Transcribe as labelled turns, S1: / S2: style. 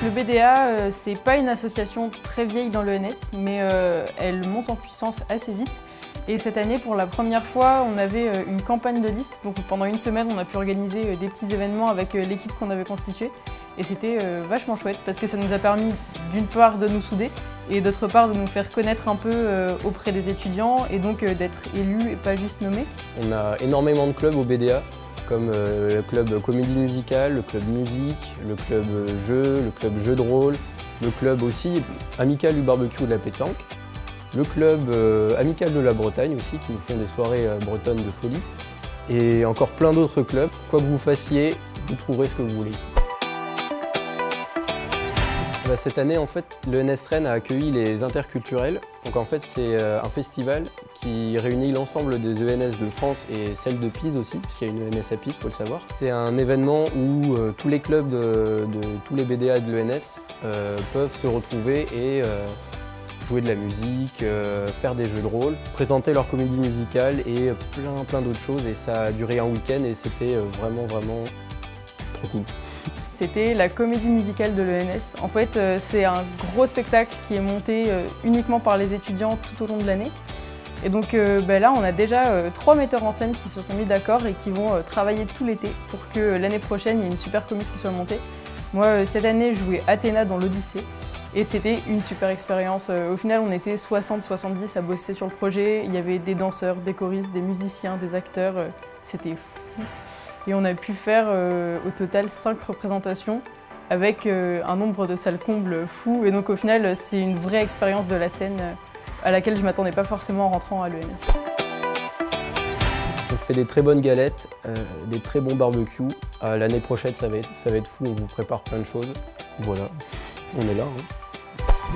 S1: Le BDA, c'est pas une association très vieille dans l'ENS, mais elle monte en puissance assez vite. Et cette année, pour la première fois, on avait une campagne de liste. Donc pendant une semaine, on a pu organiser des petits événements avec l'équipe qu'on avait constituée. Et c'était vachement chouette parce que ça nous a permis d'une part de nous souder et d'autre part de nous faire connaître un peu auprès des étudiants et donc d'être élus et pas juste nommés.
S2: On a énormément de clubs au BDA, comme le club comédie musicale, le club musique, le club jeu de rôle, le club aussi amical du barbecue et de la pétanque, le club amical de la Bretagne aussi qui nous font des soirées bretonnes de folie et encore plein d'autres clubs. Quoi que vous fassiez, vous trouverez ce que vous voulez ici. Cette année, en fait, l'ENS Rennes a accueilli les Interculturels. Donc en fait, c'est un festival qui réunit l'ensemble des ENS de France et celle de Pise aussi, parce qu'il y a une ENS à Pise, il faut le savoir. C'est un événement où tous les clubs de tous les BDA de l'ENS peuvent se retrouver et jouer de la musique, faire des jeux de rôle, présenter leur comédie musicale et plein d'autres choses. Et ça a duré un week-end et c'était vraiment trop cool.
S1: C'était la comédie musicale de l'ENS. En fait, c'est un gros spectacle qui est monté uniquement par les étudiants tout au long de l'année. Et donc là, on a déjà 3 metteurs en scène qui se sont mis d'accord et qui vont travailler tout l'été pour que l'année prochaine, il y ait une super comédie qui soit montée. Moi, cette année, je jouais Athéna dans l'Odyssée et c'était une super expérience. Au final, on était 60-70 à bosser sur le projet. Il y avait des danseurs, des choristes, des musiciens, des acteurs. C'était fou. Et on a pu faire au total 5 représentations avec un nombre de salles combles fou. Et donc au final, c'est une vraie expérience de la scène à laquelle je ne m'attendais pas forcément en rentrant à l'ENS.
S2: On fait des très bonnes galettes, des très bons barbecues. L'année prochaine, ça va être fou, on vous prépare plein de choses. Voilà, on est là. Hein.